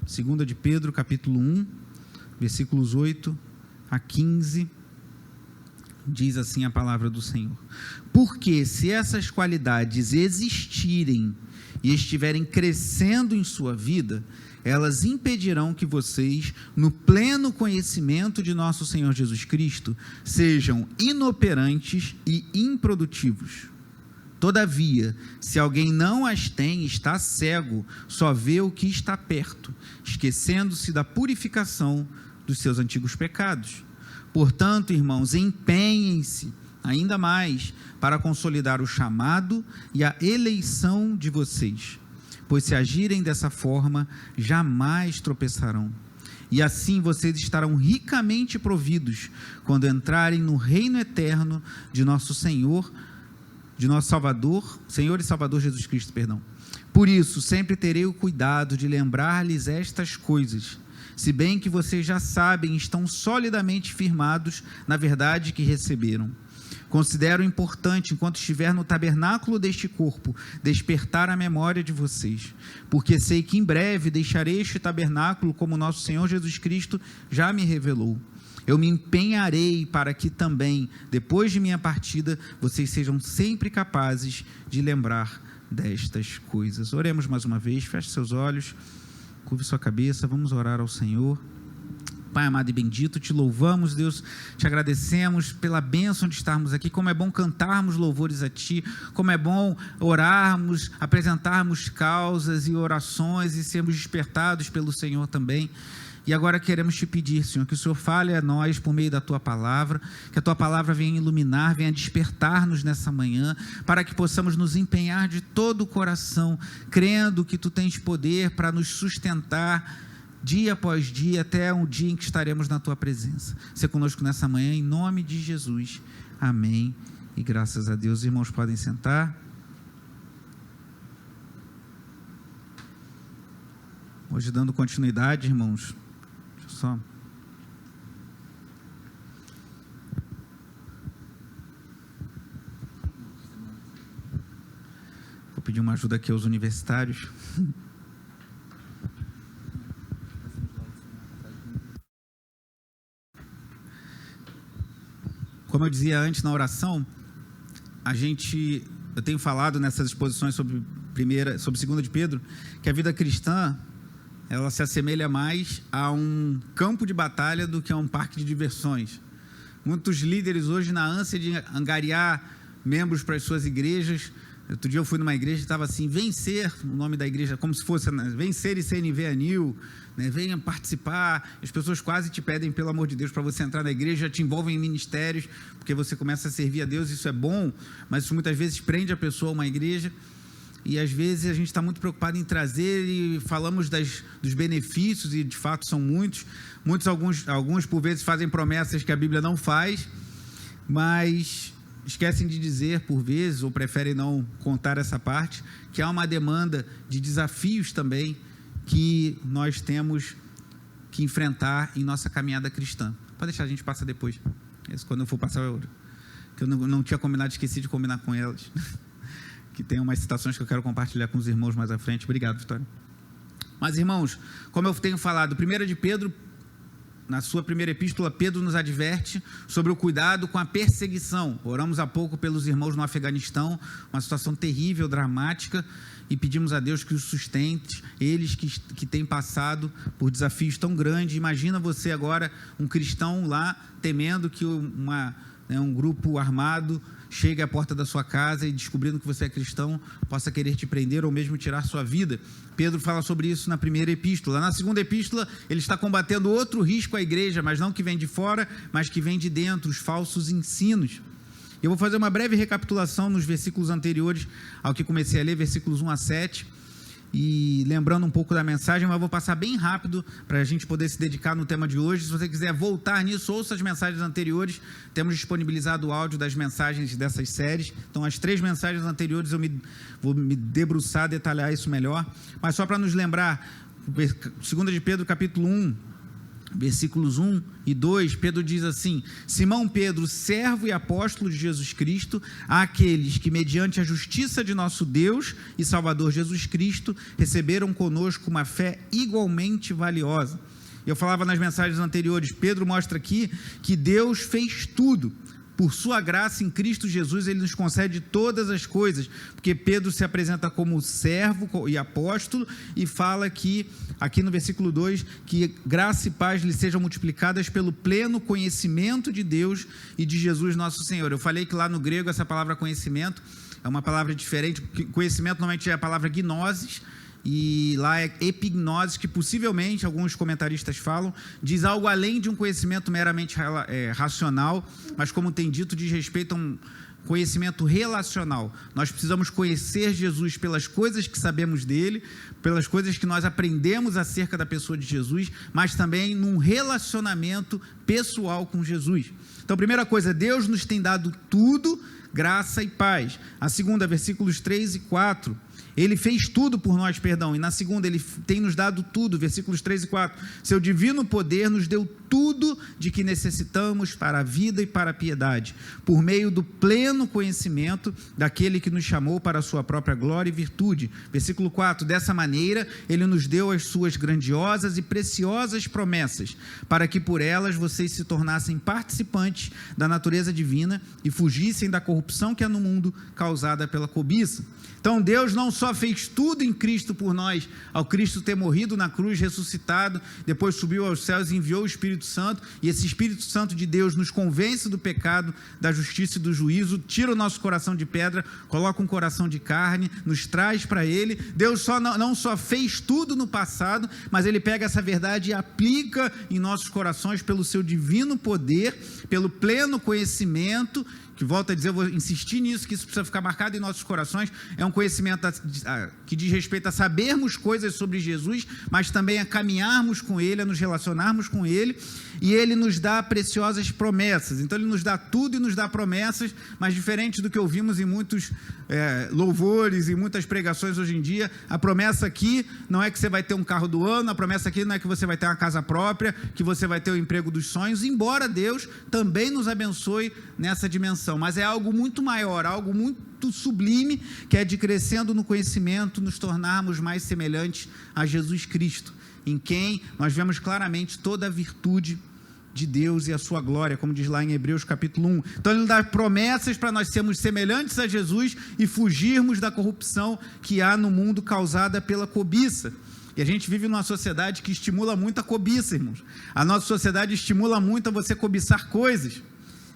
2 de Pedro, capítulo 1, versículos 8 a 15, diz assim a palavra do Senhor: porque se essas qualidades existirem e estiverem crescendo em sua vida, elas impedirão que vocês, no pleno conhecimento de nosso Senhor Jesus Cristo, sejam inoperantes e improdutivos. Todavia, se alguém não as tem, está cego, só vê o que está perto, esquecendo-se da purificação dos seus antigos pecados. Portanto, irmãos, empenhem-se ainda mais para consolidar o chamado e a eleição de vocês, pois se agirem dessa forma, jamais tropeçarão. E assim vocês estarão ricamente providos quando entrarem no reino eterno de nosso Senhor e Salvador Jesus Cristo, perdão. Por isso, sempre terei o cuidado de lembrar-lhes estas coisas, se bem que vocês já sabem e estão solidamente firmados na verdade que receberam. Considero importante, enquanto estiver no tabernáculo deste corpo, despertar a memória de vocês, porque sei que em breve deixarei este tabernáculo, como nosso Senhor Jesus Cristo já me revelou. Eu me empenharei para que também, depois de minha partida, vocês sejam sempre capazes de lembrar destas coisas. Oremos mais uma vez, feche seus olhos, curve sua cabeça, vamos orar ao Senhor. Pai amado e bendito, te louvamos, Deus, te agradecemos pela bênção de estarmos aqui. Como é bom cantarmos louvores a Ti, como é bom orarmos, apresentarmos causas e orações e sermos despertados pelo Senhor também. E agora queremos te pedir, Senhor, que o Senhor fale a nós por meio da Tua palavra, que a Tua palavra venha iluminar, venha despertar-nos nessa manhã, para que possamos nos empenhar de todo o coração, crendo que Tu tens poder para nos sustentar dia após dia, até um dia em que estaremos na Tua presença. Seja conosco nessa manhã, em nome de Jesus. Amém. E graças a Deus. Os irmãos podem sentar. Hoje, dando continuidade, irmãos, deixa eu só... Vou pedir uma ajuda aqui aos universitários. Como eu dizia antes na oração, eu tenho falado nessas exposições sobre 2 de Pedro, que a vida cristã, ela se assemelha mais a um campo de batalha do que a um parque de diversões. Muitos líderes hoje, na ânsia de angariar membros para as suas igrejas, outro dia eu fui numa igreja e estava assim, vencer, o nome da igreja, como se fosse, né, vencer e CNV Anil, né, venha participar. As pessoas quase te pedem, pelo amor de Deus, para você entrar na igreja, te envolvem em ministérios, porque você começa a servir a Deus, isso é bom, mas isso muitas vezes prende a pessoa a uma igreja, e às vezes a gente está muito preocupado em trazer, e falamos dos benefícios, e de fato são muitos, alguns por vezes fazem promessas que a Bíblia não faz, mas esquecem de dizer por vezes, ou preferem não contar essa parte, que há uma demanda de desafios também que nós temos que enfrentar em nossa caminhada cristã. Pode deixar, a gente passa depois. Isso, quando eu for passar, que eu não tinha combinado, esqueci de combinar com elas. Que tem umas citações que eu quero compartilhar com os irmãos mais à frente. Obrigado, Vitória. Mas, irmãos, como eu tenho falado, 1 de Pedro, na sua primeira epístola, Pedro nos adverte sobre o cuidado com a perseguição. Oramos há pouco pelos irmãos no Afeganistão, uma situação terrível, dramática, e pedimos a Deus que os sustente, eles que têm passado por desafios tão grandes. Imagina você agora, um cristão lá, temendo que um grupo armado chegue à porta da sua casa e, descobrindo que você é cristão, possa querer te prender ou mesmo tirar sua vida. Pedro fala sobre isso na primeira epístola. Na segunda epístola, ele está combatendo outro risco à igreja, mas não que vem de fora, mas que vem de dentro, os falsos ensinos. Eu vou fazer uma breve recapitulação nos versículos anteriores ao que comecei a ler, versículos 1 a 7, e lembrando um pouco da mensagem, mas vou passar bem rápido para a gente poder se dedicar no tema de hoje. Se você quiser voltar nisso, ouça as mensagens anteriores, temos disponibilizado o áudio das mensagens dessas séries. Então, as 3 mensagens anteriores eu vou me debruçar, detalhar isso melhor, mas só para nos lembrar, 2 de Pedro, capítulo 1, versículos 1 e 2, Pedro diz assim: Simão Pedro, servo e apóstolo de Jesus Cristo, àqueles que mediante a justiça de nosso Deus e Salvador Jesus Cristo, receberam conosco uma fé igualmente valiosa. Eu falava nas mensagens anteriores, Pedro mostra aqui que Deus fez tudo. Por sua graça em Cristo Jesus, Ele nos concede todas as coisas, porque Pedro se apresenta como servo e apóstolo, e fala que, aqui no versículo 2, que graça e paz lhe sejam multiplicadas pelo pleno conhecimento de Deus e de Jesus nosso Senhor. Eu falei que lá no grego essa palavra conhecimento é uma palavra diferente. Conhecimento normalmente é a palavra gnosis, e lá é epignosis, que possivelmente, alguns comentaristas falam, diz algo além de um conhecimento meramente racional, mas como tem dito, diz respeito a um conhecimento relacional. Nós precisamos conhecer Jesus pelas coisas que sabemos dele, pelas coisas que nós aprendemos acerca da pessoa de Jesus, mas também num relacionamento pessoal com Jesus. Então, primeira coisa, Deus nos tem dado tudo, graça e paz. A segunda, versículos 3 e 4, Ele fez tudo por nós, perdão, e na segunda, Ele tem nos dado tudo, versículos 3 e 4, seu divino poder nos deu tudo de que necessitamos para a vida e para a piedade, por meio do pleno conhecimento daquele que nos chamou para a sua própria glória e virtude. Versículo 4, dessa maneira, Ele nos deu as suas grandiosas e preciosas promessas, para que por elas vocês se tornassem participantes da natureza divina e fugissem da corrupção que há no mundo causada pela cobiça. Então Deus não só fez tudo em Cristo por nós, ao Cristo ter morrido na cruz, ressuscitado, depois subiu aos céus e enviou o Espírito Santo, e esse Espírito Santo de Deus nos convence do pecado, da justiça e do juízo, tira o nosso coração de pedra, coloca um coração de carne, nos traz para Ele. Deus não só fez tudo no passado, mas Ele pega essa verdade e aplica em nossos corações pelo seu divino poder, pelo pleno conhecimento, que volta a dizer, eu vou insistir nisso, que isso precisa ficar marcado em nossos corações, é um conhecimento que diz respeito a sabermos coisas sobre Jesus, mas também a caminharmos com Ele, a nos relacionarmos com Ele, e Ele nos dá preciosas promessas. Então Ele nos dá tudo e nos dá promessas, mas diferente do que ouvimos em muitos louvores e muitas pregações hoje em dia, a promessa aqui não é que você vai ter um carro do ano, a promessa aqui não é que você vai ter uma casa própria, que você vai ter o emprego dos sonhos, embora Deus também nos abençoe nessa dimensão, mas é algo muito maior, algo muito sublime, que é de crescendo no conhecimento, nos tornarmos mais semelhantes a Jesus Cristo, em quem nós vemos claramente toda a virtude de Deus e a sua glória, como diz lá em Hebreus capítulo 1. Então Ele nos dá promessas para nós sermos semelhantes a Jesus e fugirmos da corrupção que há no mundo causada pela cobiça. E a gente vive numa sociedade que estimula muito a cobiça, irmãos. A nossa sociedade estimula muito a você cobiçar coisas,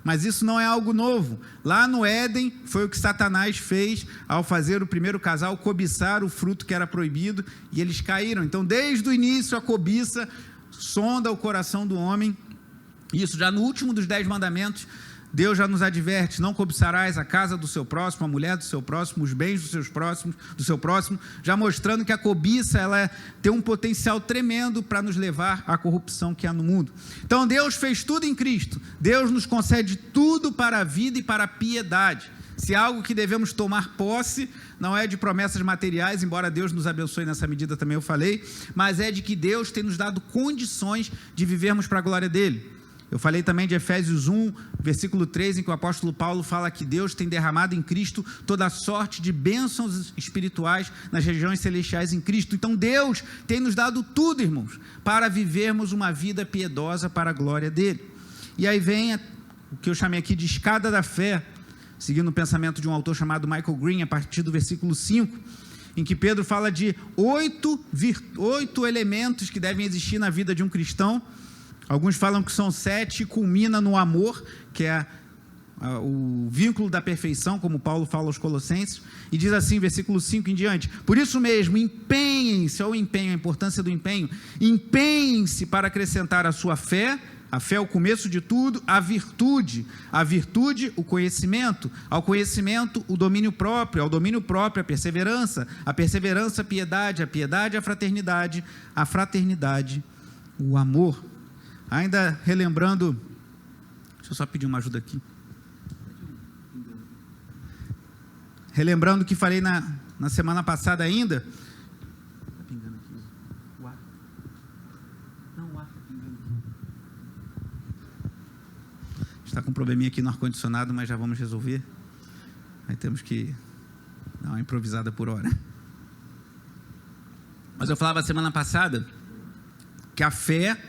mas isso não é algo novo. Lá no Éden, foi o que Satanás fez ao fazer o primeiro casal cobiçar o fruto que era proibido, e eles caíram. Então, desde o início, a cobiça sonda o coração do homem. Isso já no último dos 10 mandamentos, Deus já nos adverte: não cobiçarás a casa do seu próximo, a mulher do seu próximo, os bens do seu próximo, já mostrando que a cobiça ela tem um potencial tremendo para nos levar à corrupção que há no mundo. Então Deus fez tudo em Cristo, Deus nos concede tudo para a vida e para a piedade. Se algo que devemos tomar posse, não é de promessas materiais, embora Deus nos abençoe nessa medida também, eu falei, mas é de que Deus tem nos dado condições de vivermos para a glória dele. Eu falei também de Efésios 1, versículo 3, em que o apóstolo Paulo fala que Deus tem derramado em Cristo toda a sorte de bênçãos espirituais nas regiões celestiais em Cristo. Então Deus tem nos dado tudo, irmãos, para vivermos uma vida piedosa para a glória dele. E aí vem o que eu chamei aqui de escada da fé, seguindo o pensamento de um autor chamado Michael Green, a partir do versículo 5, em que Pedro fala de 8 elementos que devem existir na vida de um cristão. Alguns falam que são 7, e culmina no amor, que é o vínculo da perfeição, como Paulo fala aos Colossenses, e diz assim, versículo 5 em diante: por isso mesmo, empenhem-se, ou empenho, a importância do empenho, empenhem-se para acrescentar a sua fé. A fé é o começo de tudo, a virtude, o conhecimento, ao conhecimento, o domínio próprio, ao domínio próprio, a perseverança, a piedade, a piedade, a fraternidade, o amor. Ainda relembrando, deixa eu só pedir uma ajuda aqui. Relembrando o que falei na semana passada ainda. Está pingando aqui o ar? Está com um probleminha aqui no ar-condicionado, mas já vamos resolver. Aí temos que dar uma improvisada por hora. Mas eu falava semana passada que a fé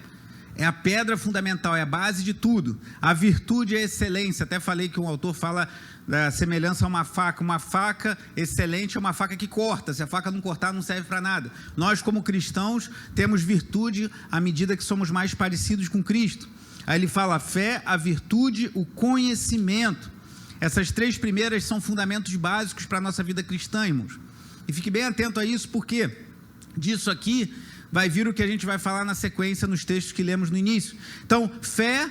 é a pedra fundamental, é a base de tudo. A virtude é a excelência. Até falei que um autor fala da semelhança a uma faca. Uma faca excelente é uma faca que corta. Se a faca não cortar, não serve para nada. Nós, como cristãos, temos virtude à medida que somos mais parecidos com Cristo. Aí ele fala a fé, a virtude, o conhecimento. Essas três primeiras são fundamentos básicos para a nossa vida cristã, irmãos. E fique bem atento a isso, porque disso aqui vai vir o que a gente vai falar na sequência nos textos que lemos no início. Então, fé,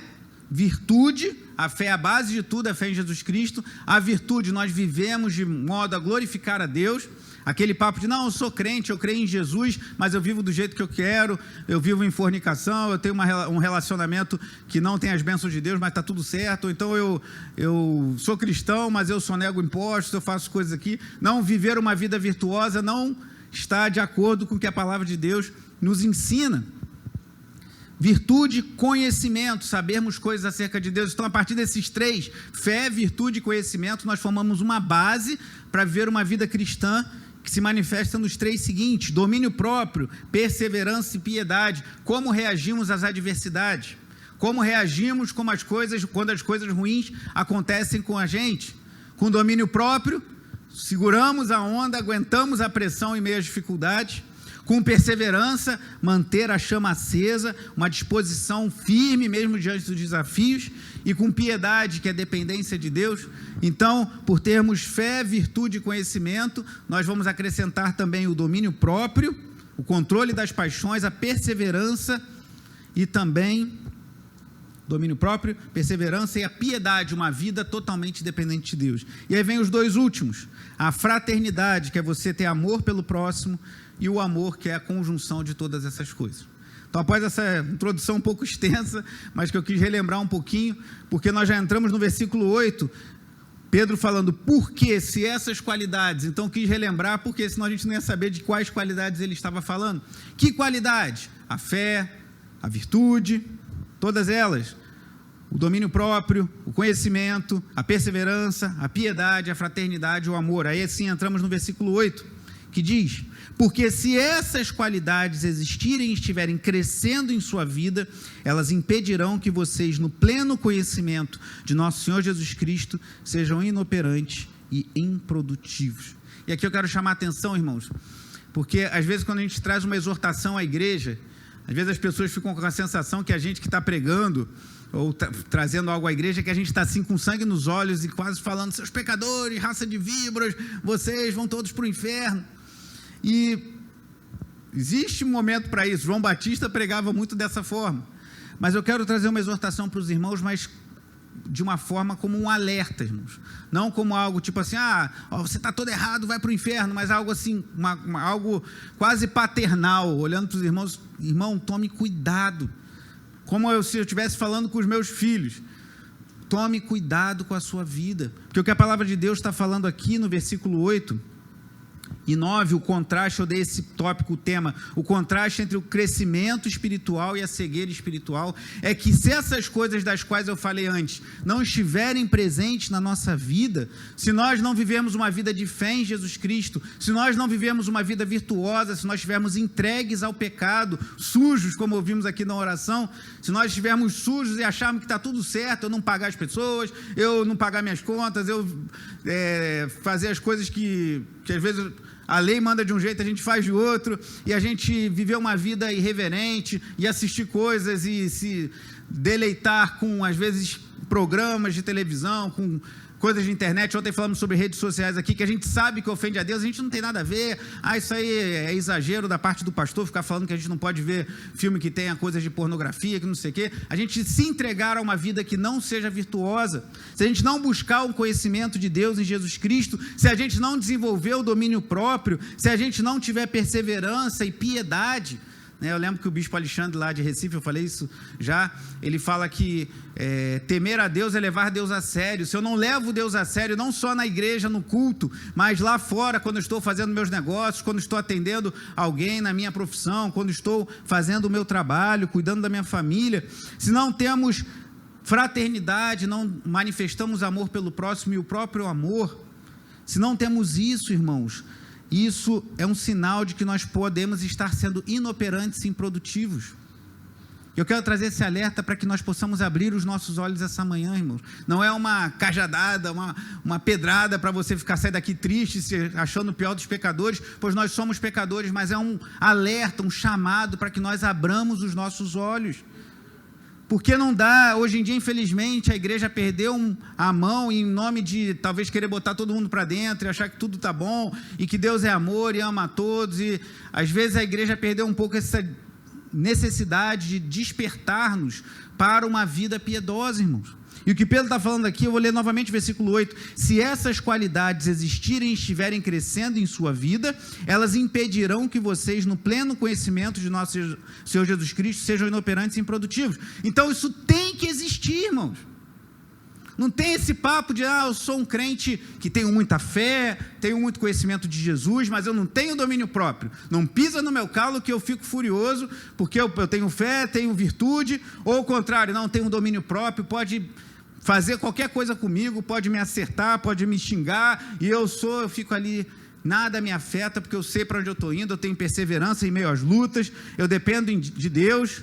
virtude, a fé é a base de tudo, a fé em Jesus Cristo. A virtude, nós vivemos de modo a glorificar a Deus. Aquele papo de, não, eu sou crente, eu creio em Jesus, mas eu vivo do jeito que eu quero, eu vivo em fornicação, eu tenho um relacionamento que não tem as bênçãos de Deus, mas está tudo certo. Ou então eu sou cristão, mas eu sonego impostos, eu faço coisas aqui. Não, viver uma vida virtuosa não está de acordo com o que a palavra de Deus nos ensina. Virtude, conhecimento, sabermos coisas acerca de Deus. Então, a partir desses três, fé, virtude e conhecimento, nós formamos uma base para viver uma vida cristã que se manifesta nos três seguintes: domínio próprio, perseverança e piedade. Como reagimos às adversidades? Como reagimos quando as coisas ruins acontecem com a gente? Com domínio próprio, seguramos a onda, aguentamos a pressão em meio às dificuldades. Com perseverança, manter a chama acesa, uma disposição firme mesmo diante dos desafios. E com piedade, que é dependência de Deus. Então, por termos fé, virtude e conhecimento, nós vamos acrescentar também o domínio próprio, o controle das paixões, a perseverança e também domínio próprio, perseverança e a piedade, uma vida totalmente dependente de Deus. E aí vem os dois últimos: a fraternidade, que é você ter amor pelo próximo, e o amor, que é a conjunção de todas essas coisas. Então, após essa introdução um pouco extensa, mas que eu quis relembrar um pouquinho, porque nós já entramos no versículo 8, Pedro falando, porque se essas qualidades, então quis relembrar, porque senão a gente não ia saber de quais qualidades ele estava falando. Que qualidade? A fé, a virtude, todas elas. O domínio próprio, o conhecimento, a perseverança, a piedade, a fraternidade, o amor. Aí assim entramos no versículo 8, que diz, porque se essas qualidades existirem e estiverem crescendo em sua vida, elas impedirão que vocês, no pleno conhecimento de nosso Senhor Jesus Cristo, sejam inoperantes e improdutivos. E aqui eu quero chamar a atenção, irmãos, porque às vezes quando a gente traz uma exortação à igreja, às vezes as pessoas ficam com a sensação que a gente que está pregando, ou trazendo algo à igreja, que a gente está assim com sangue nos olhos e quase falando, seus pecadores, raça de víboras, vocês vão todos para o inferno. E existe um momento para isso. João Batista pregava muito dessa forma. Mas eu quero trazer uma exortação para os irmãos, mas de uma forma como um alerta, irmãos. Não como algo tipo assim, você está todo errado, vai para o inferno, mas algo assim, algo quase paternal, olhando para os irmãos, irmão, tome cuidado. Como se eu estivesse falando com os meus filhos. Tome cuidado com a sua vida. Porque o que a palavra de Deus está falando aqui no versículo 8 e 9, o contraste, eu dei esse tópico, o tema, o contraste entre o crescimento espiritual e a cegueira espiritual, é que se essas coisas das quais eu falei antes não estiverem presentes na nossa vida, se nós não vivemos uma vida de fé em Jesus Cristo, se nós não vivemos uma vida virtuosa, se nós estivermos entregues ao pecado, sujos, como ouvimos aqui na oração, se nós estivermos sujos e acharmos que está tudo certo, eu não pagar as pessoas, eu não pagar minhas contas, eu fazer as coisas que às vezes a lei manda de um jeito, a gente faz de outro, e a gente viver uma vida irreverente, e assistir coisas, e se deleitar com, às vezes, programas de televisão, com coisas de internet. Ontem falamos sobre redes sociais aqui, que a gente sabe que ofende a Deus, a gente não tem nada a ver, isso aí é exagero da parte do pastor, ficar falando que a gente não pode ver filme que tenha coisas de pornografia, que não sei o quê. A gente se entregar a uma vida que não seja virtuosa, se a gente não buscar o conhecimento de Deus em Jesus Cristo, se a gente não desenvolver o domínio próprio, se a gente não tiver perseverança e piedade, Eu lembro que o bispo Alexandre, lá de Recife, eu falei isso já, ele fala que temer a Deus é levar Deus a sério. Se eu não levo Deus a sério, não só na igreja, no culto, mas lá fora, quando eu estou fazendo meus negócios, quando estou atendendo alguém na minha profissão, quando estou fazendo o meu trabalho, cuidando da minha família, se não temos fraternidade, não manifestamos amor pelo próximo e o próprio amor, se não temos isso, irmãos, isso é um sinal de que nós podemos estar sendo inoperantes e improdutivos. Eu quero trazer esse alerta para que nós possamos abrir os nossos olhos essa manhã, irmãos. Não é uma cajadada, uma pedrada para você sair daqui triste, se achando o pior dos pecadores, pois nós somos pecadores, mas é um alerta, um chamado para que nós abramos os nossos olhos. Porque não dá, hoje em dia, infelizmente, a igreja perdeu a mão em nome de talvez querer botar todo mundo para dentro e achar que tudo está bom e que Deus é amor e ama a todos. E às vezes a igreja perdeu um pouco essa necessidade de despertar-nos para uma vida piedosa, irmãos. E o que Pedro está falando aqui, eu vou ler novamente o versículo 8. Se essas qualidades existirem e estiverem crescendo em sua vida, elas impedirão que vocês, no pleno conhecimento de nosso Senhor Jesus Cristo, sejam inoperantes e improdutivos. Então isso tem que existir, irmãos. Não tem esse papo de, eu sou um crente que tenho muita fé, tenho muito conhecimento de Jesus, mas eu não tenho domínio próprio. Não pisa no meu calo que eu fico furioso, porque eu tenho fé, tenho virtude, ou o contrário, não tenho domínio próprio, pode fazer qualquer coisa comigo, pode me acertar, pode me xingar, e eu fico ali, nada me afeta, porque eu sei para onde eu estou indo, eu tenho perseverança em meio às lutas, eu dependo de Deus,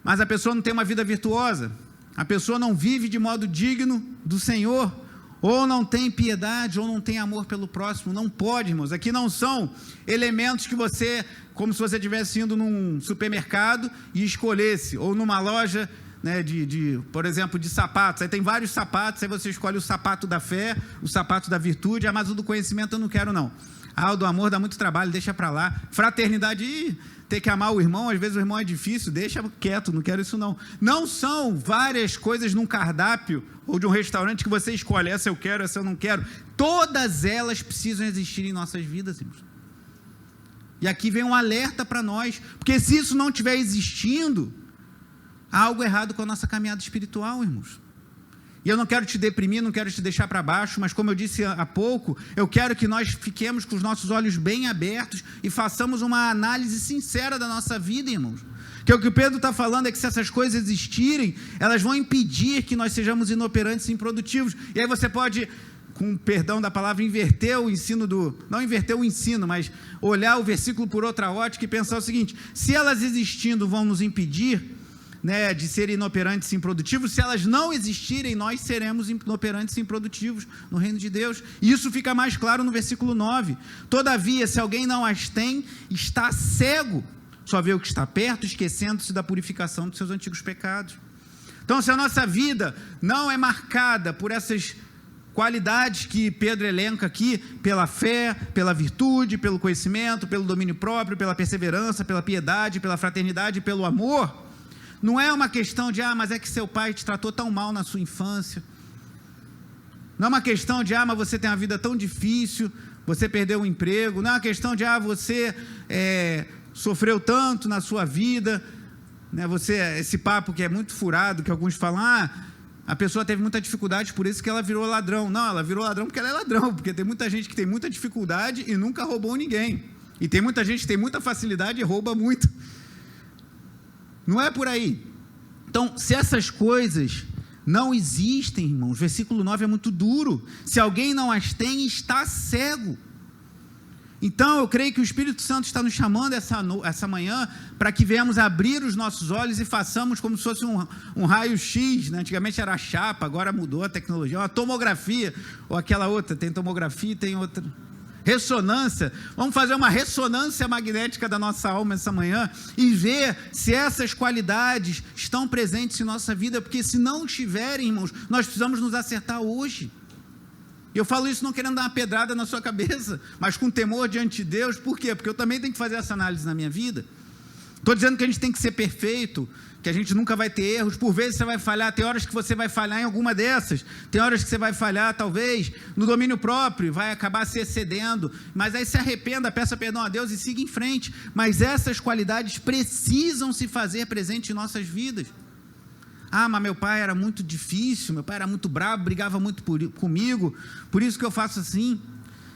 mas a pessoa não tem uma vida virtuosa, a pessoa não vive de modo digno do Senhor, ou não tem piedade, ou não tem amor pelo próximo. Não pode, irmãos. Aqui não são elementos que você, como se você estivesse indo num supermercado e escolhesse, ou numa loja, por exemplo, de sapatos. Aí tem vários sapatos, aí você escolhe o sapato da fé, o sapato da virtude, mas o do conhecimento eu não quero não. O do amor dá muito trabalho, deixa para lá. Fraternidade, ter que amar o irmão, às vezes o irmão é difícil, deixa quieto, não quero isso não. Não são várias coisas num cardápio ou de um restaurante que você escolhe, essa eu quero, essa eu não quero. Todas elas precisam existir em nossas vidas, irmãos. E aqui vem um alerta para nós, porque se isso não estiver existindo, há algo errado com a nossa caminhada espiritual, irmãos. E eu não quero te deprimir, não quero te deixar para baixo, mas como eu disse há pouco, eu quero que nós fiquemos com os nossos olhos bem abertos e façamos uma análise sincera da nossa vida, irmãos. Que o que o Pedro está falando é que se essas coisas existirem, elas vão impedir que nós sejamos inoperantes e improdutivos. E aí você pode, com perdão da palavra, inverter o ensino não inverter o ensino, mas olhar o versículo por outra ótica e pensar o seguinte: se elas existindo vão nos impedir de serem inoperantes e improdutivos, se elas não existirem, nós seremos inoperantes e improdutivos no reino de Deus. E isso fica mais claro no versículo 9. Todavia, se alguém não as tem, está cego, só vê o que está perto, esquecendo-se da purificação dos seus antigos pecados. Então, se a nossa vida não é marcada por essas qualidades que Pedro elenca aqui, pela fé, pela virtude, pelo conhecimento, pelo domínio próprio, pela perseverança, pela piedade, pela fraternidade, pelo amor, não é uma questão de, mas é que seu pai te tratou tão mal na sua infância. Não é uma questão de, mas você tem uma vida tão difícil, você perdeu o emprego. Não é uma questão de, você sofreu tanto na sua vida. Esse papo que é muito furado, que alguns falam, a pessoa teve muita dificuldade, por isso que ela virou ladrão. Não, ela virou ladrão porque ela é ladrão, porque tem muita gente que tem muita dificuldade e nunca roubou ninguém. E tem muita gente que tem muita facilidade e rouba muito. Não é por aí. Então, se essas coisas não existem, irmãos, versículo 9 é muito duro. Se alguém não as tem, está cego. Então, eu creio que o Espírito Santo está nos chamando essa manhã para que venhamos abrir os nossos olhos e façamos como se fosse um raio-x, Antigamente era a chapa, agora mudou a tecnologia, uma tomografia, ou aquela outra, tem tomografia e tem outra. Ressonância, vamos fazer uma ressonância magnética da nossa alma essa manhã e ver se essas qualidades estão presentes em nossa vida, porque se não estiverem, irmãos, nós precisamos nos acertar hoje. E eu falo isso não querendo dar uma pedrada na sua cabeça, mas com temor diante de Deus. Por quê? Porque eu também tenho que fazer essa análise na minha vida. Estou dizendo que a gente tem que ser perfeito, que a gente nunca vai ter erros. Por vezes você vai falhar, tem horas que você vai falhar em alguma dessas, tem horas que você vai falhar talvez no domínio próprio, vai acabar se excedendo, mas aí se arrependa, peça perdão a Deus e siga em frente. Mas essas qualidades precisam se fazer presente em nossas vidas. Ah, mas meu pai era muito difícil, meu pai era muito bravo, brigava muito comigo, por isso que eu faço assim.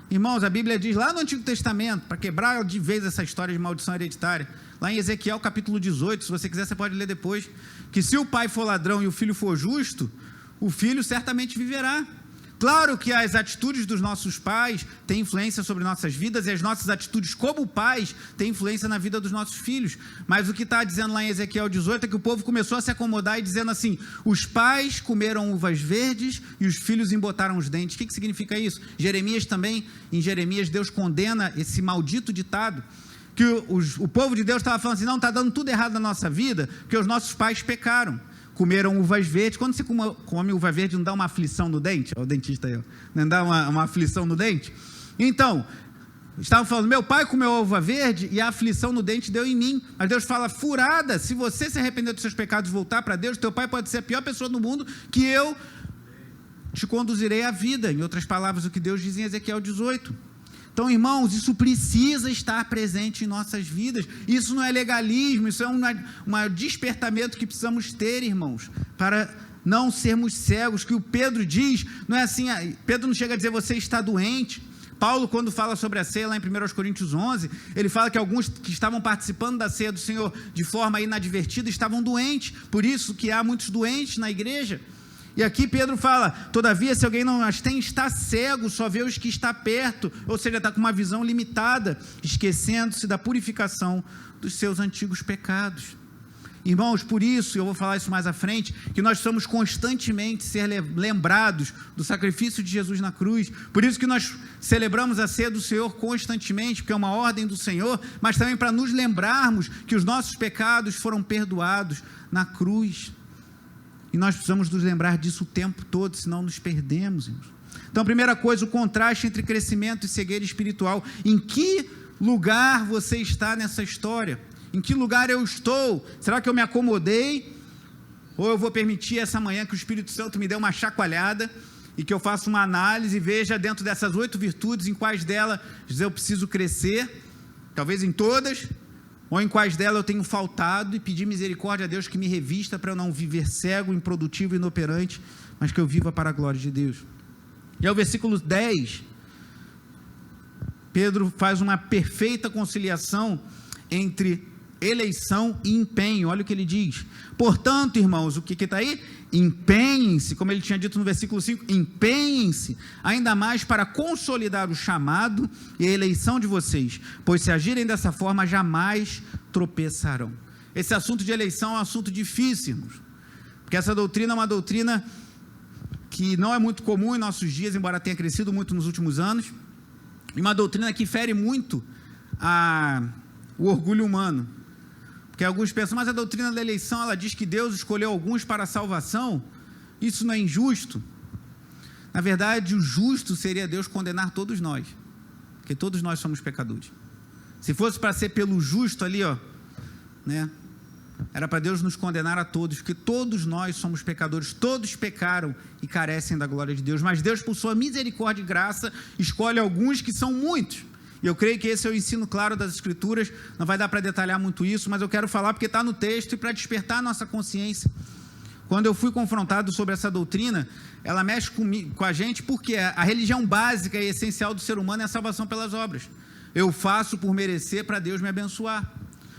Irmãos, a Bíblia diz lá no Antigo Testamento, para quebrar de vez essa história de maldição hereditária, lá em Ezequiel capítulo 18, se você quiser você pode ler depois, que se o pai for ladrão e o filho for justo, o filho certamente viverá. Claro que as atitudes dos nossos pais têm influência sobre nossas vidas, e as nossas atitudes como pais têm influência na vida dos nossos filhos, mas o que está dizendo lá em Ezequiel 18 é que o povo começou a se acomodar e dizendo assim, os pais comeram uvas verdes e os filhos embotaram os dentes. O que significa isso? Jeremias também, em Jeremias Deus condena esse maldito ditado, que o povo de Deus estava falando assim, não, está dando tudo errado na nossa vida, porque os nossos pais pecaram. Comeram uvas verdes. Quando você come uva verde, não dá uma aflição no dente? Olha o dentista aí, ó. Não dá uma aflição no dente? Então, estavam falando, meu pai comeu a uva verde e a aflição no dente deu em mim. Mas Deus fala, furada, se você se arrepender dos seus pecados e voltar para Deus, teu pai pode ser a pior pessoa do mundo, que eu te conduzirei à vida. Em outras palavras, o que Deus diz em Ezequiel 18. Então, irmãos, isso precisa estar presente em nossas vidas. Isso não é legalismo, isso é um despertamento que precisamos ter, irmãos, para não sermos cegos, que o Pedro diz, não é assim, Pedro não chega a dizer, você está doente. Paulo, quando fala sobre a ceia, lá em 1 Coríntios 11, ele fala que alguns que estavam participando da ceia do Senhor de forma inadvertida estavam doentes, por isso que há muitos doentes na igreja. E aqui Pedro fala, todavia, se alguém não as tem, está cego, só vê os que está perto, ou seja, está com uma visão limitada, esquecendo-se da purificação dos seus antigos pecados. Irmãos, por isso, eu vou falar isso mais à frente, que nós precisamos constantemente ser lembrados do sacrifício de Jesus na cruz. Por isso que nós celebramos a ceia do Senhor constantemente, porque é uma ordem do Senhor, mas também para nos lembrarmos que os nossos pecados foram perdoados na cruz. E nós precisamos nos lembrar disso o tempo todo, senão nos perdemos, irmãos. Então, a primeira coisa, o contraste entre crescimento e cegueira espiritual. Em que lugar você está nessa história? Em que lugar eu estou? Será que eu me acomodei? Ou eu vou permitir essa manhã que o Espírito Santo me dê uma chacoalhada e que eu faça uma análise e veja dentro dessas 8 virtudes, em quais delas eu preciso crescer, talvez em todas, ou em quais delas eu tenho faltado, e pedir misericórdia a Deus que me revista para eu não viver cego, improdutivo, inoperante, mas que eu viva para a glória de Deus. E ao versículo 10, Pedro faz uma perfeita conciliação entre eleição e empenho. Olha o que ele diz. Portanto, irmãos, o que está aí? Empenhem-se, como ele tinha dito no versículo 5, empenhem-se ainda mais para consolidar o chamado e a eleição de vocês, pois se agirem dessa forma, jamais tropeçarão. Esse assunto de eleição é um assunto difícil, irmãos, porque essa doutrina é uma doutrina que não é muito comum em nossos dias, embora tenha crescido muito nos últimos anos, e uma doutrina que fere muito o orgulho humano. Porque alguns pensam, mas a doutrina da eleição, ela diz que Deus escolheu alguns para a salvação, isso não é injusto? Na verdade, o justo seria Deus condenar todos nós, porque todos nós somos pecadores. Se fosse para ser pelo justo ali, né, era para Deus nos condenar a todos, porque todos nós somos pecadores, todos pecaram e carecem da glória de Deus, mas Deus, por sua misericórdia e graça, escolhe alguns que são muitos. E eu creio que esse é o ensino claro das Escrituras, não vai dar para detalhar muito isso, mas eu quero falar porque está no texto e para despertar a nossa consciência. Quando eu fui confrontado sobre essa doutrina, ela mexe com a gente, porque a religião básica e essencial do ser humano é a salvação pelas obras. Eu faço por merecer para Deus me abençoar.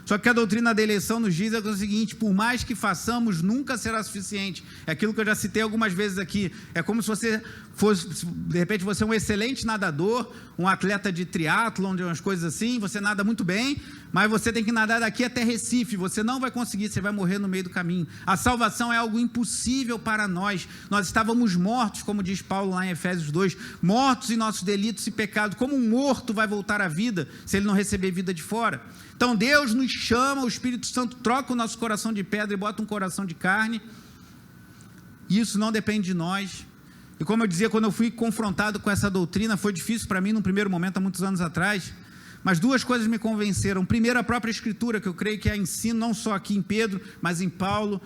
Só que a doutrina da eleição nos diz o seguinte, por mais que façamos, nunca será suficiente. É aquilo que eu já citei algumas vezes aqui. É como se você fosse, de repente, você é um excelente nadador, um atleta de triatlon, de umas coisas assim, você nada muito bem, mas você tem que nadar daqui até Recife, você não vai conseguir, você vai morrer no meio do caminho. A salvação é algo impossível para nós. Nós estávamos mortos, como diz Paulo lá em Efésios 2, mortos em nossos delitos e pecados. Como um morto vai voltar à vida, se ele não receber vida de fora? Então Deus nos chama, o Espírito Santo troca o nosso coração de pedra e bota um coração de carne, e isso não depende de nós. E como eu dizia, quando eu fui confrontado com essa doutrina, foi difícil para mim num primeiro momento, há muitos anos atrás, Mas duas coisas me convenceram. Primeiro, a própria Escritura, que eu creio que é ensino não só aqui em Pedro, mas em Paulo,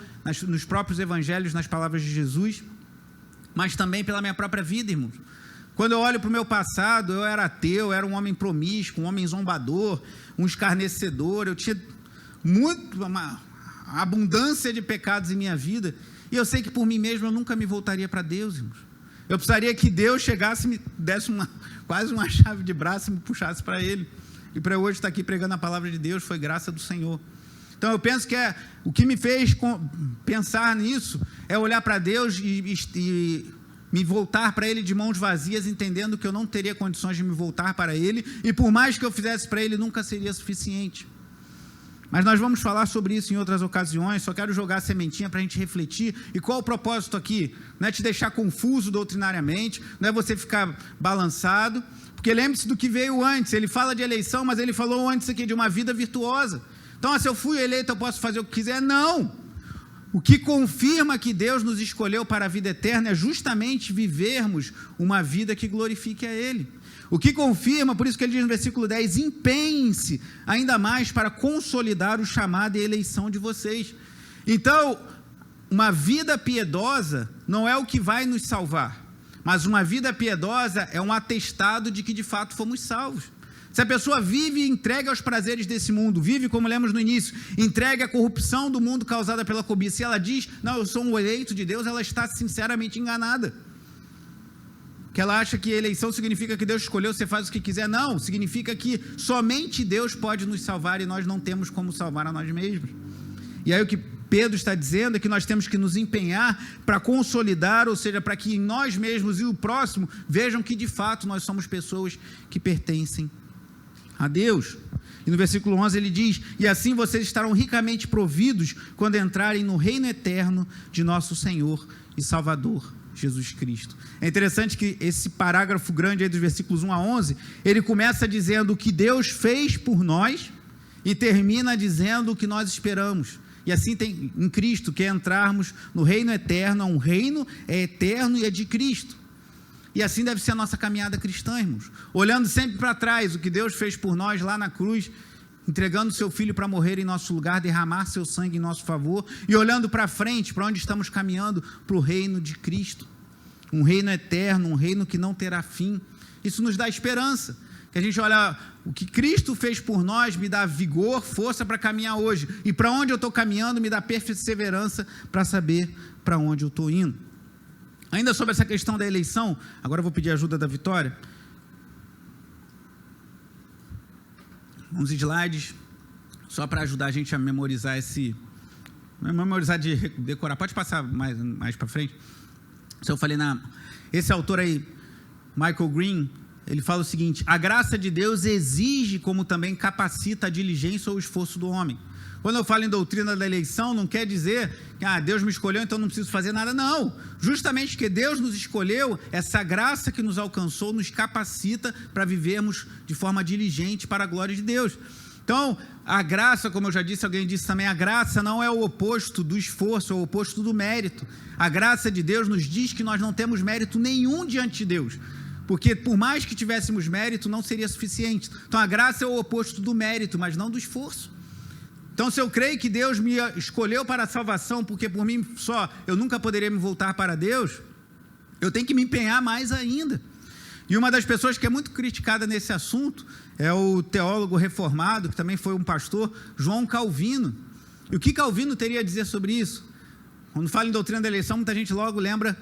nos próprios evangelhos, nas palavras de Jesus, mas também pela minha própria vida, irmãos. Quando eu olho para o meu passado, eu era ateu, eu era um homem promíscuo, um homem zombador, um escarnecedor, eu tinha uma abundância de pecados em minha vida, e eu sei que por mim mesmo eu nunca me voltaria para Deus, irmãos. Eu precisaria que Deus chegasse e me desse quase uma chave de braço e me puxasse para Ele. E para eu hoje estar aqui pregando a palavra de Deus foi graça do Senhor. Então eu penso que o que me fez pensar nisso é olhar para Deus e me voltar para Ele de mãos vazias, entendendo que eu não teria condições de me voltar para Ele, e por mais que eu fizesse para Ele, nunca seria suficiente. Mas nós vamos falar sobre isso em outras ocasiões, só quero jogar a sementinha para a gente refletir. E qual o propósito aqui? Não é te deixar confuso doutrinariamente, não é você ficar balançado, porque lembre-se do que veio antes. Ele fala de eleição, mas ele falou antes aqui de uma vida virtuosa. Então, se eu fui eleito, eu posso fazer o que quiser? Não! O que confirma que Deus nos escolheu para a vida eterna é justamente vivermos uma vida que glorifique a Ele. O que confirma, por isso que ele diz no versículo 10, empenhem-se ainda mais para consolidar o chamado e a eleição de vocês. Então, uma vida piedosa não é o que vai nos salvar, mas uma vida piedosa é um atestado de que de fato fomos salvos. Se a pessoa vive entregue aos prazeres desse mundo, vive, como lemos no início, entregue à corrupção do mundo causada pela cobiça, e ela diz, não, eu sou um eleito de Deus, ela está sinceramente enganada. Que ela acha que eleição significa que Deus escolheu, você faz o que quiser. Não, significa que somente Deus pode nos salvar e nós não temos como salvar a nós mesmos. E aí o que Pedro está dizendo é que nós temos que nos empenhar para consolidar, ou seja, para que nós mesmos e o próximo vejam que de fato nós somos pessoas que pertencem a Deus. E no versículo 11 ele diz, e assim vocês estarão ricamente providos quando entrarem no reino eterno de nosso Senhor e Salvador Jesus Cristo. É interessante que esse parágrafo grande aí dos versículos 1 a 11, ele começa dizendo o que Deus fez por nós e termina dizendo o que nós esperamos. E assim tem em Cristo, que é entrarmos no reino eterno, um reino é eterno e é de Cristo. E assim deve ser a nossa caminhada cristã, irmãos. Olhando sempre para trás, o que Deus fez por nós lá na cruz, entregando seu Filho para morrer em nosso lugar, derramar seu sangue em nosso favor, e olhando para frente, para onde estamos caminhando, para o reino de Cristo, um reino eterno, um reino que não terá fim. Isso nos dá esperança, que a gente olha, o que Cristo fez por nós me dá vigor, força para caminhar hoje, e para onde eu estou caminhando me dá perseverança para saber para onde eu estou indo. Ainda sobre essa questão da eleição, agora eu vou pedir a ajuda da Vitória. Uns slides, só para ajudar a gente a memorizar memorizar de decorar. Pode passar mais para frente. Se eu falei esse autor aí, Michael Green, ele fala o seguinte, a graça de Deus exige, como também capacita a diligência ou o esforço do homem. Quando eu falo em doutrina da eleição, não quer dizer que Deus me escolheu, então não preciso fazer nada. Não, justamente que Deus nos escolheu, essa graça que nos alcançou nos capacita para vivermos de forma diligente para a glória de Deus. Então, a graça, como eu já disse, alguém disse também, a graça não é o oposto do esforço, é o oposto do mérito. A graça de Deus nos diz que nós não temos mérito nenhum diante de Deus, porque por mais que tivéssemos mérito, não seria suficiente. Então, a graça é o oposto do mérito, mas não do esforço. Então, se eu creio que Deus me escolheu para a salvação, porque por mim só eu nunca poderia me voltar para Deus, eu tenho que me empenhar mais ainda. E uma das pessoas que é muito criticada nesse assunto é o teólogo reformado, que também foi um pastor, João Calvino. E o que Calvino teria a dizer sobre isso? Quando fala em doutrina da eleição, muita gente logo lembra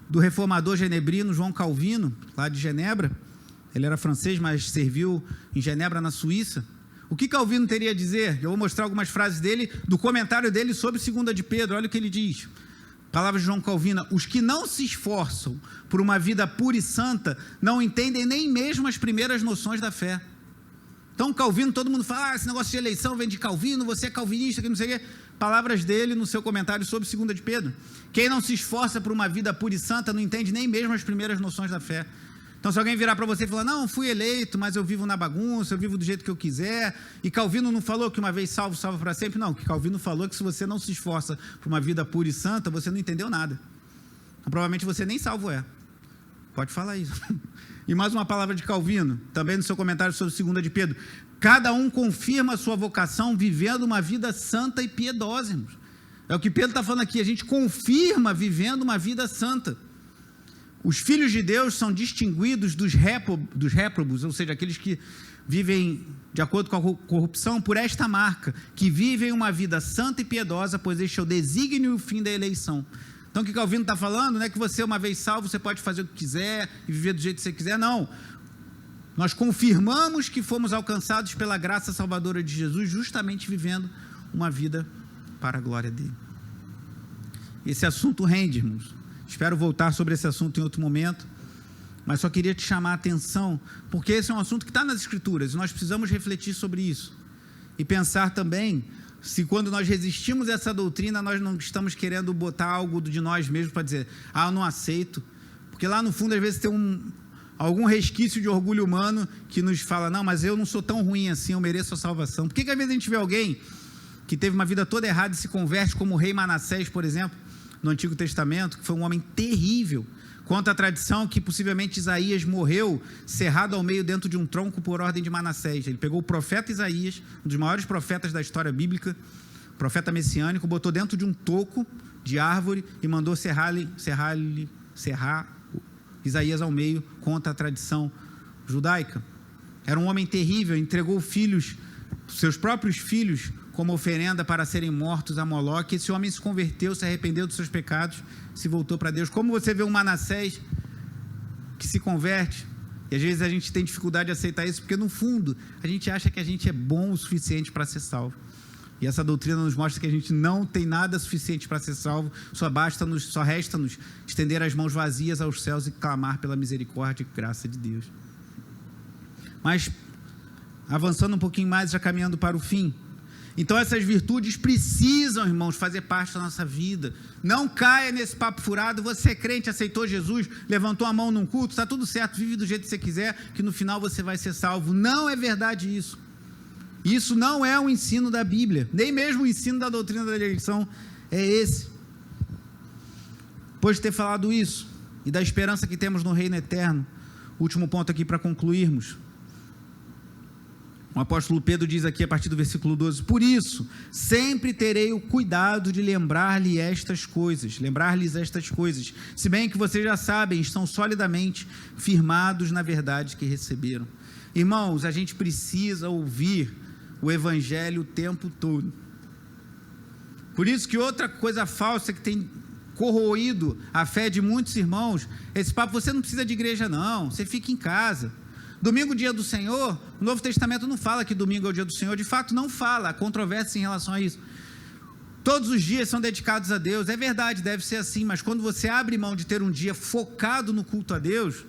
do reformador genebrino João Calvino, lá de Genebra. Ele era francês, mas serviu em Genebra, na Suíça. O que Calvino teria a dizer? Eu vou mostrar algumas frases dele, do comentário dele sobre 2 de Pedro. Olha o que ele diz. Palavras de João Calvino. Os que não se esforçam por uma vida pura e santa, não entendem nem mesmo as primeiras noções da fé. Então Calvino, todo mundo fala, esse negócio de eleição vem de Calvino, você é calvinista, que não sei o quê. Palavras dele no seu comentário sobre 2 de Pedro. Quem não se esforça por uma vida pura e santa, não entende nem mesmo as primeiras noções da fé. Então, se alguém virar para você e falar, não, fui eleito, mas eu vivo na bagunça, eu vivo do jeito que eu quiser, e Calvino não falou que uma vez salvo, salvo para sempre, não, o que Calvino falou é que se você não se esforça por uma vida pura e santa, você não entendeu nada. Então, provavelmente você nem salvo é. Pode falar isso. E mais uma palavra de Calvino, também no seu comentário sobre 2 de Pedro. Cada um confirma a sua vocação vivendo uma vida santa e piedosa, irmãos. É o que Pedro está falando aqui, a gente confirma vivendo uma vida santa. Os filhos de Deus são distinguidos dos réprobos, ou seja, aqueles que vivem de acordo com a corrupção, por esta marca, que vivem uma vida santa e piedosa, pois este é o desígnio e o fim da eleição. Então o que Calvino está falando não é que você, uma vez salvo, você pode fazer o que quiser e viver do jeito que você quiser, não. Nós confirmamos que fomos alcançados pela graça salvadora de Jesus, justamente vivendo uma vida para a glória dele. Esse assunto rende, irmãos. Espero voltar sobre esse assunto em outro momento, mas só queria te chamar a atenção, porque esse é um assunto que está nas Escrituras, e nós precisamos refletir sobre isso, e pensar também, se quando nós resistimos a essa doutrina, nós não estamos querendo botar algo de nós mesmos para dizer, eu não aceito, porque lá no fundo às vezes tem algum resquício de orgulho humano que nos fala, não, mas eu não sou tão ruim assim, eu mereço a salvação. Por que às vezes a gente vê alguém que teve uma vida toda errada e se converte, como o rei Manassés, por exemplo, no Antigo Testamento, que foi um homem terrível? Conta a tradição que possivelmente Isaías morreu cerrado ao meio dentro de um tronco por ordem de Manassés. Ele pegou o profeta Isaías, um dos maiores profetas da história bíblica, profeta messiânico, botou dentro de um toco de árvore e mandou serrar Isaías ao meio, conta a tradição judaica. Era um homem terrível, entregou seus próprios filhos, como oferenda para serem mortos a Moloque. Esse homem se converteu, se arrependeu dos seus pecados, se voltou para Deus. Como você vê um Manassés que se converte, e às vezes a gente tem dificuldade de aceitar isso, porque no fundo a gente acha que a gente é bom o suficiente para ser salvo. E essa doutrina nos mostra que a gente não tem nada suficiente para ser salvo, só resta-nos estender as mãos vazias aos céus e clamar pela misericórdia e graça de Deus. Mas, avançando um pouquinho mais, já caminhando para o fim, então essas virtudes precisam, irmãos, fazer parte da nossa vida. Não caia nesse papo furado, você é crente, aceitou Jesus, levantou a mão num culto, está tudo certo, vive do jeito que você quiser, que no final você vai ser salvo. Não é verdade isso. Isso não é o ensino da Bíblia, nem mesmo o ensino da doutrina da eleição é esse. Depois de ter falado isso, e da esperança que temos no reino eterno, último ponto aqui para concluirmos. O apóstolo Pedro diz aqui a partir do versículo 12, por isso, sempre terei o cuidado de lembrar-lhes estas coisas, se bem que vocês já sabem, estão solidamente firmados na verdade que receberam. Irmãos, a gente precisa ouvir o evangelho o tempo todo. Por isso que outra coisa falsa que tem corroído a fé de muitos irmãos, esse papo, você não precisa de igreja não, você fica em casa. Domingo, dia do Senhor, o Novo Testamento não fala que domingo é o dia do Senhor, de fato não fala, há controvérsia em relação a isso. Todos os dias são dedicados a Deus, é verdade, deve ser assim, mas quando você abre mão de ter um dia focado no culto a Deus,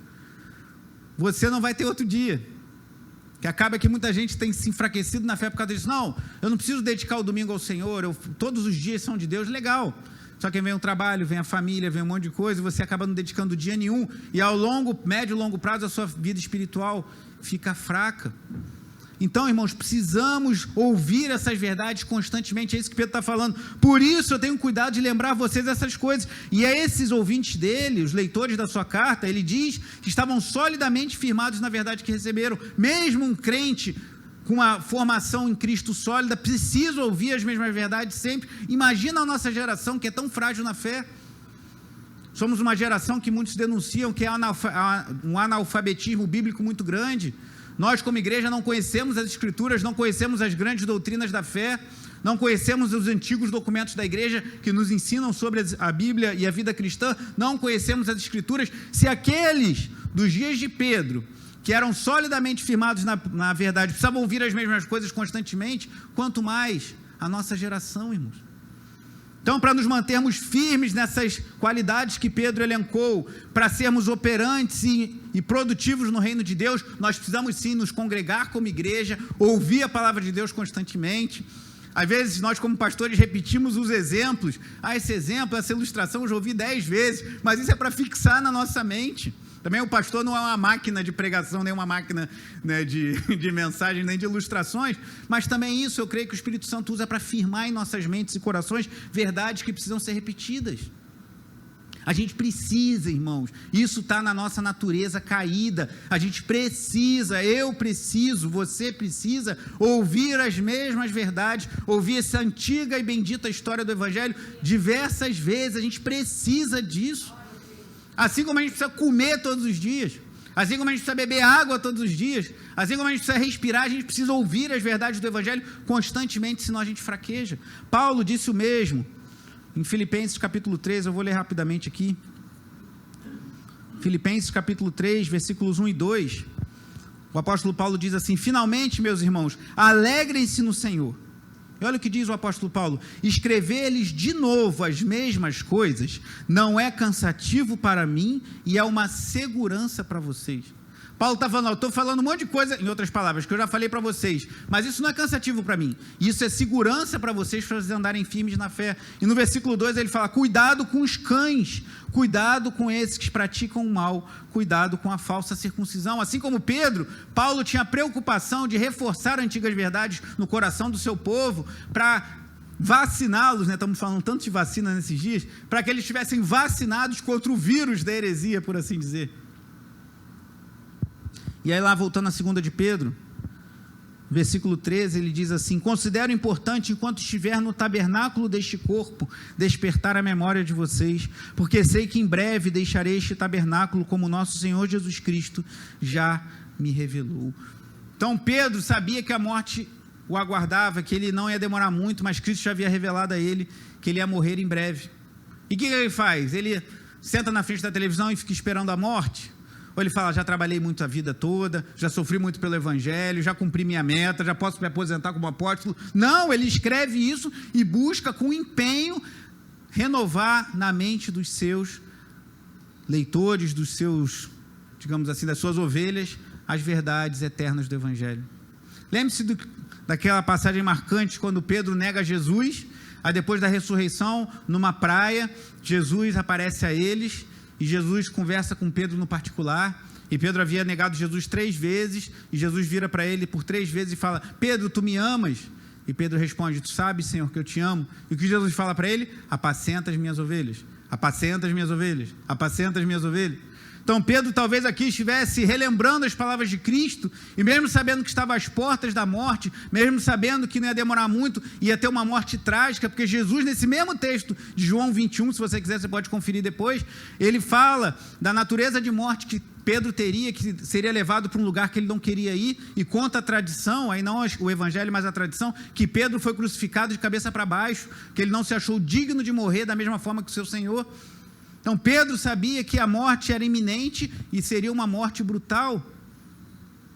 você não vai ter outro dia. Que acaba que muita gente tem se enfraquecido na fé por causa disso. Não, eu não preciso dedicar o domingo ao Senhor, todos os dias são de Deus, legal. Só que vem o trabalho, vem a família, vem um monte de coisa, e você acaba não dedicando dia nenhum, e ao médio e longo prazo a sua vida espiritual fica fraca. Então, irmãos, precisamos ouvir essas verdades constantemente, é isso que Pedro está falando. Por isso eu tenho cuidado de lembrar vocês essas coisas. E a esses ouvintes dele, os leitores da sua carta, ele diz que estavam solidamente firmados na verdade que receberam. Mesmo um crente com uma formação em Cristo sólida, precisa ouvir as mesmas verdades sempre. Imagina a nossa geração que é tão frágil na fé. Somos uma geração que muitos denunciam que é um analfabetismo bíblico muito grande. Nós, como igreja, não conhecemos as Escrituras, não conhecemos as grandes doutrinas da fé, não conhecemos os antigos documentos da igreja que nos ensinam sobre a Bíblia e a vida cristã, não conhecemos as Escrituras. Se aqueles dos dias de Pedro, que eram solidamente firmados na verdade, precisavam ouvir as mesmas coisas constantemente, quanto mais a nossa geração, irmãos. Então, para nos mantermos firmes nessas qualidades que Pedro elencou, para sermos operantes e produtivos no reino de Deus, nós precisamos sim nos congregar como igreja, ouvir a palavra de Deus constantemente. Às vezes nós como pastores repetimos os exemplos, esse exemplo, essa ilustração eu já ouvi 10 vezes, mas isso é para fixar na nossa mente. Também o pastor não é uma máquina de pregação, nem uma máquina, né, de mensagem, nem de ilustrações, mas também isso eu creio que o Espírito Santo usa para firmar em nossas mentes e corações verdades que precisam ser repetidas. A gente precisa, irmãos, isso está na nossa natureza caída. A gente precisa, eu preciso, você precisa ouvir as mesmas verdades, ouvir essa antiga e bendita história do Evangelho diversas vezes. A gente precisa disso. Assim como a gente precisa comer todos os dias, assim como a gente precisa beber água todos os dias, assim como a gente precisa respirar, a gente precisa ouvir as verdades do Evangelho constantemente, senão a gente fraqueja. Paulo disse o mesmo em Filipenses capítulo 3, eu vou ler rapidamente aqui. Filipenses capítulo 3, versículos 1 e 2. O apóstolo Paulo diz assim: finalmente, meus irmãos, alegrem-se no Senhor. E olha o que diz o apóstolo Paulo: escrever-lhes de novo as mesmas coisas não é cansativo para mim e é uma segurança para vocês. Paulo está falando, eu estou falando um monte de coisa, em outras palavras, que eu já falei para vocês, mas isso não é cansativo para mim, isso é segurança para vocês andarem firmes na fé. E no versículo 2 ele fala: cuidado com os cães, cuidado com esses que praticam o mal, cuidado com a falsa circuncisão. Assim como Pedro, Paulo tinha preocupação de reforçar antigas verdades no coração do seu povo, para vaciná-los, né? Estamos falando tanto de vacina nesses dias, para que eles estivessem vacinados contra o vírus da heresia, por assim dizer. E aí lá, voltando à 2 de Pedro, versículo 13, ele diz assim: considero importante, enquanto estiver no tabernáculo deste corpo, despertar a memória de vocês, porque sei que em breve deixarei este tabernáculo, como nosso Senhor Jesus Cristo já me revelou. Então Pedro sabia que a morte o aguardava, que ele não ia demorar muito, mas Cristo já havia revelado a ele que ele ia morrer em breve. E o que ele faz? Ele senta na frente da televisão e fica esperando a morte? Ou ele fala: já trabalhei muito a vida toda, já sofri muito pelo Evangelho, já cumpri minha meta, já posso me aposentar como apóstolo? Não, ele escreve isso e busca com empenho renovar na mente dos seus leitores, dos seus, digamos assim, das suas ovelhas, as verdades eternas do Evangelho. Lembre-se daquela passagem marcante quando Pedro nega Jesus, aí depois da ressurreição, numa praia, Jesus aparece a eles, e Jesus conversa com Pedro no particular, e Pedro havia negado Jesus 3 vezes, e Jesus vira para ele por 3 vezes e fala: Pedro, tu me amas? E Pedro responde: tu sabes, Senhor, que eu te amo. E o que Jesus fala para ele? Apacenta as minhas ovelhas, apacenta as minhas ovelhas, apacenta as minhas ovelhas. Então Pedro talvez aqui estivesse relembrando as palavras de Cristo, e mesmo sabendo que estava às portas da morte, mesmo sabendo que não ia demorar muito, ia ter uma morte trágica, porque Jesus, nesse mesmo texto de João 21, se você quiser você pode conferir depois, ele fala da natureza de morte que Pedro teria, que seria levado para um lugar que ele não queria ir, e conta a tradição, aí não o Evangelho, mas a tradição, que Pedro foi crucificado de cabeça para baixo, que ele não se achou digno de morrer da mesma forma que o seu Senhor. Então Pedro sabia que a morte era iminente e seria uma morte brutal,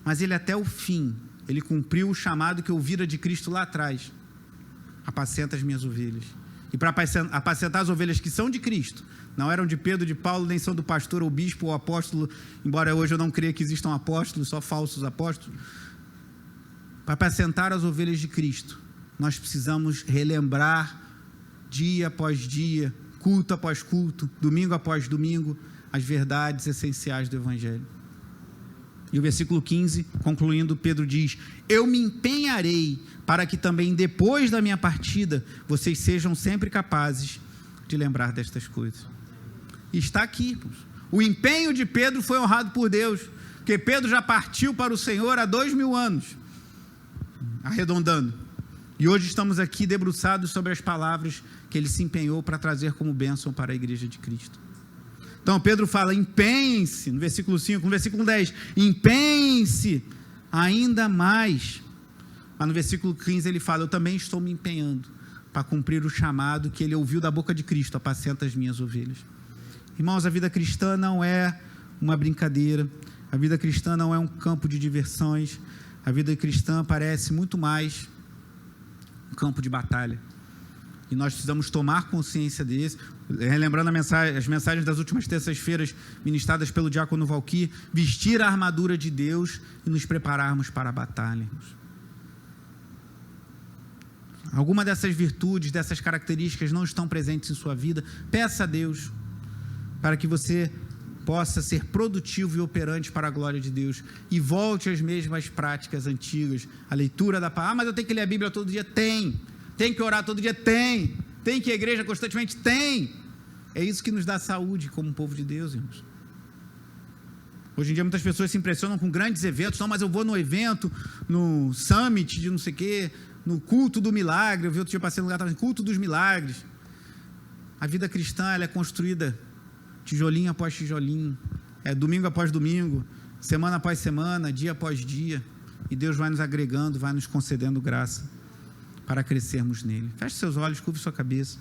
mas ele até o fim, ele cumpriu o chamado que ouvira de Cristo lá atrás: apacenta as minhas ovelhas. E para apacentar as ovelhas que são de Cristo, não eram de Pedro, de Paulo, nem são do pastor ou bispo ou apóstolo, embora hoje eu não creia que existam apóstolos, só falsos apóstolos. Para apacentar as ovelhas de Cristo, nós precisamos relembrar dia após dia, culto após culto, domingo após domingo, as verdades essenciais do Evangelho. E o versículo 15, concluindo, Pedro diz: eu me empenharei para que também depois da minha partida, vocês sejam sempre capazes de lembrar destas coisas. E está aqui, o empenho de Pedro foi honrado por Deus, porque Pedro já partiu para o Senhor há 2000 anos, arredondando, e hoje estamos aqui debruçados sobre as palavras que ele se empenhou para trazer como bênção para a igreja de Cristo. Então Pedro fala: empenhem-se, no versículo 5, no versículo 10, empenhem-se ainda mais. Mas no versículo 15 ele fala: eu também estou me empenhando para cumprir o chamado que ele ouviu da boca de Cristo: apacenta as minhas ovelhas. Irmãos, a vida cristã não é uma brincadeira, a vida cristã não é um campo de diversões, a vida cristã parece muito mais um campo de batalha. E nós precisamos tomar consciência desse, relembrando as mensagens das últimas terças-feiras ministradas pelo diácono Valquir: vestir a armadura de Deus e nos prepararmos para a batalha. Alguma dessas virtudes, dessas características não estão presentes em sua vida, peça a Deus para que você possa ser produtivo e operante para a glória de Deus, e volte às mesmas práticas antigas, a leitura da palavra. Mas eu tenho que ler a Bíblia todo dia? Tem que orar todo dia? Tem que ir à igreja constantemente? Tem, É isso que nos dá saúde como povo de Deus, irmãos. Hoje em dia muitas pessoas se impressionam com grandes eventos. Não, mas eu vou no evento, no summit de não sei o quê, no culto do milagre. Eu vi outro dia, passei no lugar, estava em culto dos milagres. A vida cristã, ela é construída tijolinho após tijolinho, domingo após domingo, semana após semana, dia após dia. E Deus vai nos agregando, vai nos concedendo graça para crescermos nele. Feche seus olhos, curve sua cabeça.